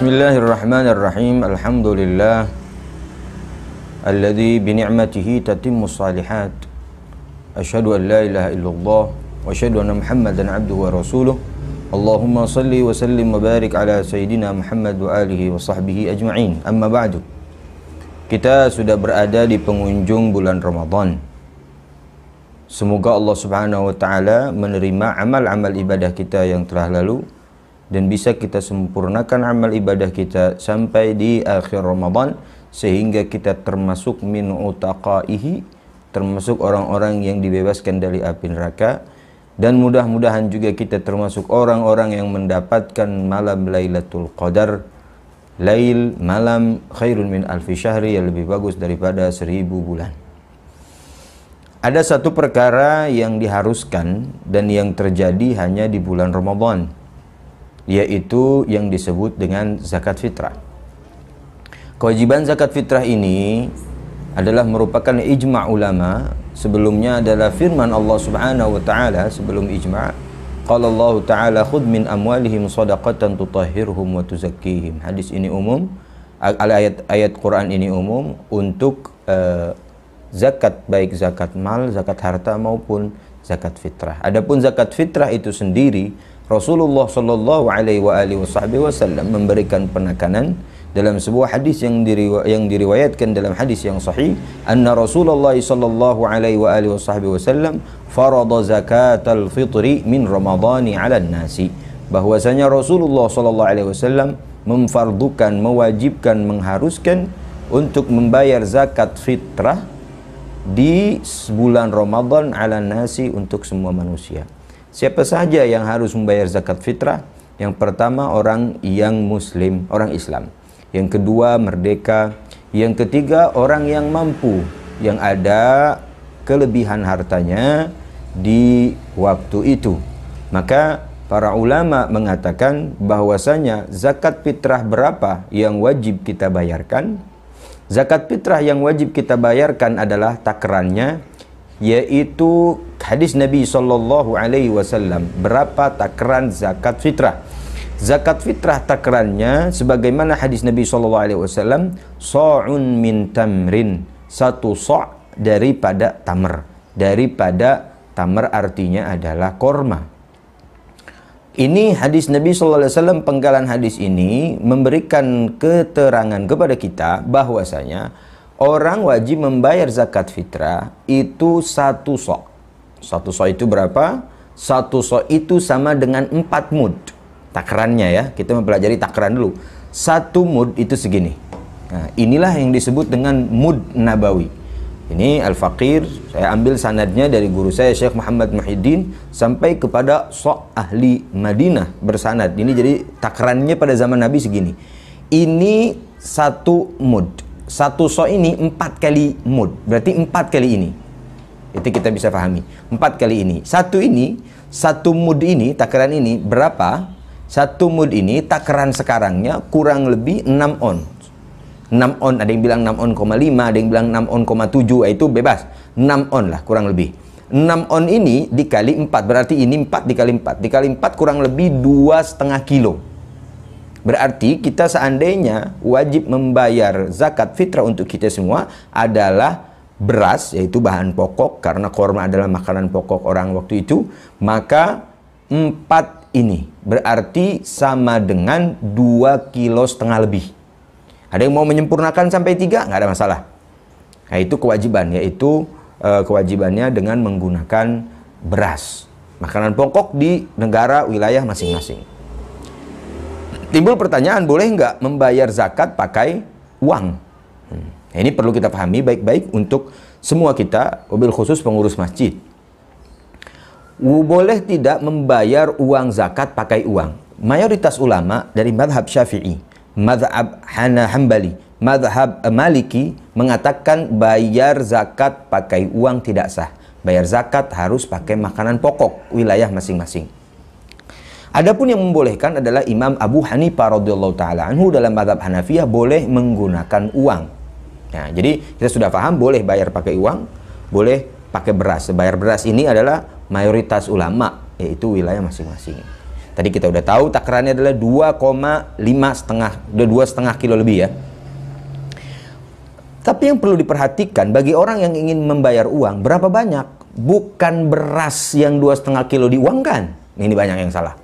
Bismillahirrahmanirrahim. Alhamdulillah alladzi bi ni'matihi tatimmu shalihat. Asyhadu an la ilaha illallah wa asyhadu anna Muhammadan abduhu wa rasuluh. Allahumma salli wa sallim wa barik ala sayyidina Muhammad wa alihi wa sahbihi ajma'in. Amma ba'du. Kita sudah berada di penghujung bulan Ramadan. Semoga Allah Subhanahu wa taala menerima amal-amal ibadah kita yang telah lalu dan bisa kita sempurnakan amal ibadah kita sampai di akhir Ramadan, sehingga kita termasuk min utaqaihi, termasuk orang-orang yang dibebaskan dari api neraka. Dan mudah-mudahan juga kita termasuk orang-orang yang mendapatkan malam Lailatul Qadar, lail malam khairun min alfi syahri, yang lebih bagus daripada 1000 bulan. Ada satu perkara yang diharuskan dan yang terjadi hanya di bulan Ramadan, yaitu yang disebut dengan zakat fitrah. Kewajiban zakat fitrah ini adalah merupakan ijma' ulama. Sebelumnya adalah firman Allah Subhanahu wa taala sebelum ijma'. Qala Allah taala khudh min amwalihim shadaqatan tutahhirhum wa tuzakkihim. Hadis ini umum, ayat Quran ini umum untuk zakat, baik zakat mal, zakat harta maupun zakat fitrah. Adapun zakat fitrah itu sendiri, Rasulullah Shallallahu Alaihi Wasallam memberikan penekanan dalam sebuah hadis yang diriwayatkan dalam hadis yang sahih, anna Rasulullah Shallallahu Alaihi Wasallam farada zakatal fitri min Ramadhani 'ala nasi, bahwasanya Rasulullah Shallallahu Alaihi Wasallam memfardukan, mewajibkan, mengharuskan untuk membayar zakat fitrah di bulan Ramadan 'ala nasi, untuk semua manusia. Siapa saja yang harus membayar zakat fitrah? Yang pertama, orang yang muslim, orang Islam. Yang kedua, merdeka. Yang ketiga, orang yang mampu, yang ada kelebihan hartanya di waktu itu. Maka para ulama mengatakan bahwasanya zakat fitrah berapa yang wajib kita bayarkan? Zakat fitrah yang wajib kita bayarkan adalah takarannya, yaitu hadis Nabi Sallallahu Alaihi Wasallam. Berapa takaran zakat fitrah? Zakat fitrah takarannya sebagaimana hadis Nabi Sallallahu Alaihi Wasallam, sa'un min tamrin, satu sa' daripada tamr. Daripada tamr artinya adalah korma. Ini hadis Nabi Sallallahu Alaihi Wasallam, penggalan hadis ini memberikan keterangan kepada kita bahwasanya orang wajib membayar zakat fitrah itu satu so'. Satu so' itu berapa? Satu so' itu sama dengan 4 mud. Takarannya ya, kita mempelajari takaran dulu. Satu mud itu segini. Nah, inilah yang disebut dengan mud nabawi. Ini Al-Faqir, saya ambil sanadnya dari guru saya Syekh Muhammad Muhyiddin sampai kepada so' ahli Madinah bersanad. Ini jadi takarannya pada zaman Nabi segini. Ini satu mud. Satu so' ini 4 kali mud, berarti 4 kali ini. Itu kita bisa pahami, 4 kali ini. Satu mud ini, takaran ini berapa? Satu mud ini takaran sekarangnya kurang lebih 6 on. 6 on, ada yang bilang 6 on, 5, ada yang bilang 6 on, 7, itu bebas. 6 on lah kurang lebih. 6 on ini dikali 4, berarti ini 4 dikali 4. Dikali 4 kurang lebih 2,5 kilo. Berarti kita seandainya wajib membayar zakat fitrah untuk kita semua adalah beras, yaitu bahan pokok, karena korma adalah makanan pokok orang waktu itu, maka 4 ini berarti sama dengan 2,5 kilo lebih. Ada yang mau menyempurnakan sampai 3, nggak ada masalah. Nah, itu kewajiban, yaitu kewajibannya dengan menggunakan beras, makanan pokok di negara wilayah masing-masing. Timbul pertanyaan, boleh nggak membayar zakat pakai uang? Nah, ini perlu kita pahami baik-baik untuk semua kita, wabil khusus pengurus masjid. Boleh tidak membayar uang zakat pakai uang? Mayoritas ulama dari madhab Syafi'i, madhab Hanbali, madhab Maliki mengatakan bayar zakat pakai uang tidak sah. Bayar zakat harus pakai makanan pokok wilayah masing-masing. Adapun yang membolehkan adalah Imam Abu Hanifah radhiyallahu taala anhu dalam mazhab Hanafiyah boleh menggunakan uang. Nah, jadi kita sudah paham boleh bayar pakai uang, boleh pakai beras. Bayar beras ini adalah mayoritas ulama, yaitu wilayah masing-masing. Tadi kita udah tahu takarannya adalah 2,5 kilo lebih ya. Tapi yang perlu diperhatikan bagi orang yang ingin membayar uang, berapa banyak? Bukan beras yang 2,5 kilo diuangkan. Ini banyak yang salah.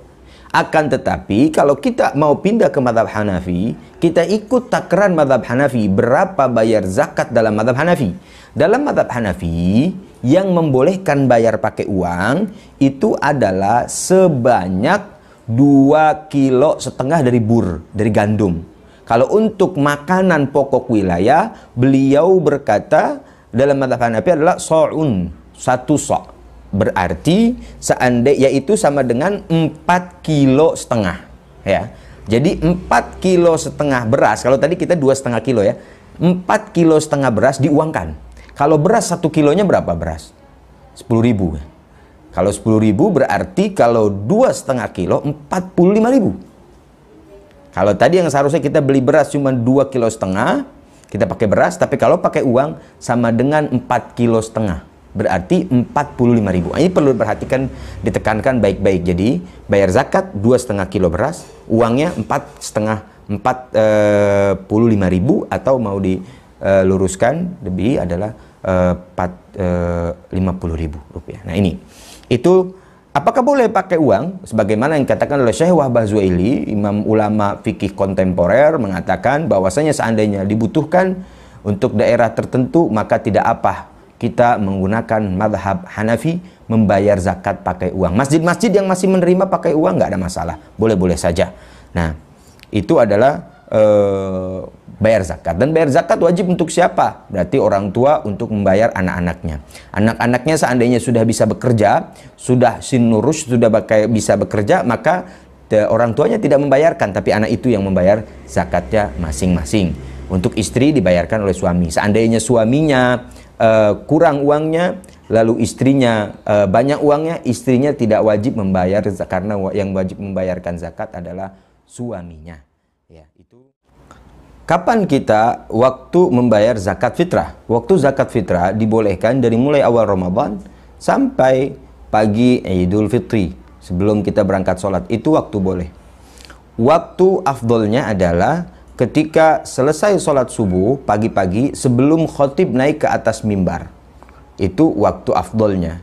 Akan tetapi kalau kita mau pindah ke mazhab Hanafi, kita ikut takaran mazhab Hanafi, berapa bayar zakat dalam mazhab Hanafi. Dalam mazhab Hanafi, yang membolehkan bayar pakai uang itu adalah sebanyak 2,5 kilo dari bur, dari gandum. Kalau untuk makanan pokok wilayah, beliau berkata dalam mazhab Hanafi adalah so'un, 1 so'. Berarti yaitu sama dengan 4,5 kilo ya. Jadi 4,5 kilo beras, kalau tadi kita 2,5 kilo ya, 4,5 kilo beras diuangkan. Kalau beras 1 kilonya berapa beras? 10.000. Kalau 10.000 berarti kalau 2,5 kilo 45.000. Kalau tadi yang seharusnya kita beli beras cuma 2,5 kilo, kita pakai beras, tapi kalau pakai uang sama dengan 4,5 kilo. Berarti 45.000. Ini perlu diperhatikan, ditekankan baik-baik. Jadi bayar zakat 2,5 kilo beras, uangnya 45.000, atau mau diluruskan lebih adalah 50.000 rupiah. Nah ini, itu apakah boleh pakai uang? Sebagaimana yang dikatakan oleh Syekh Wahbah Zuhaili, imam ulama fikih kontemporer, mengatakan bahwasanya seandainya dibutuhkan untuk daerah tertentu, maka tidak apa kita menggunakan mazhab Hanafi membayar zakat pakai uang. Masjid-masjid yang masih menerima pakai uang nggak ada masalah, boleh-boleh saja. Nah, itu adalah bayar zakat. Dan bayar zakat wajib untuk siapa? Berarti orang tua untuk membayar anak-anaknya. Anak-anaknya seandainya sudah bisa bekerja, sudah sinurus, sudah bisa bekerja, maka orang tuanya tidak membayarkan, tapi anak itu yang membayar zakatnya masing-masing. Untuk istri dibayarkan oleh suami. Seandainya suaminya kurang uangnya, lalu istrinya banyak uangnya, istrinya tidak wajib membayar, karena yang wajib membayarkan zakat adalah suaminya. Ya, itu. Kapan kita waktu membayar zakat fitrah? Waktu zakat fitrah dibolehkan dari mulai awal Ramadan sampai pagi Idul Fitri. Sebelum kita berangkat sholat, itu waktu boleh. Waktu afdolnya adalah ketika selesai sholat subuh pagi-pagi sebelum khotib naik ke atas mimbar. Itu waktu afdolnya.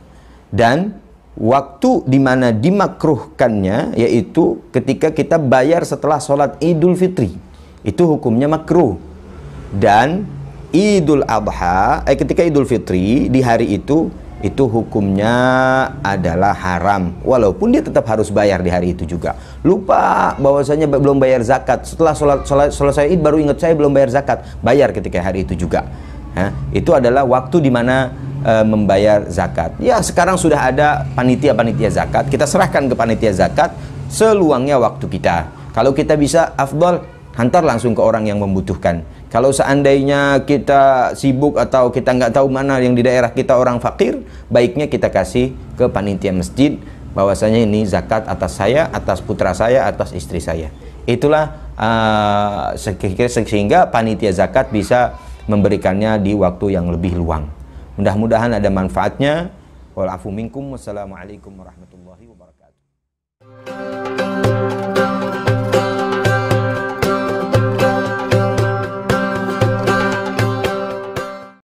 Dan waktu dimana dimakruhkannya yaitu ketika kita bayar setelah sholat Idul Fitri. Itu hukumnya makruh. Dan Idul Adha, ketika Idul Fitri di hari itu hukumnya adalah haram, walaupun dia tetap harus bayar di hari itu juga. Lupa bahwasanya belum bayar zakat, setelah selesai Id baru ingat saya belum bayar zakat, bayar ketika hari itu juga. Itu adalah waktu dimana membayar zakat. Ya, sekarang sudah ada panitia zakat, kita serahkan ke panitia zakat seluangnya waktu kita. Kalau kita bisa afdal, hantar langsung ke orang yang membutuhkan. Kalau seandainya kita sibuk atau kita nggak tahu mana yang di daerah kita orang fakir, baiknya kita kasih ke panitia masjid bahwasanya ini zakat atas saya, atas putra saya, atas istri saya. Itulah sehingga panitia zakat bisa memberikannya di waktu yang lebih luang. Mudah-mudahan ada manfaatnya. Wal afu minkum. Wassalamualaikum warahmatullahi wabarakatuh.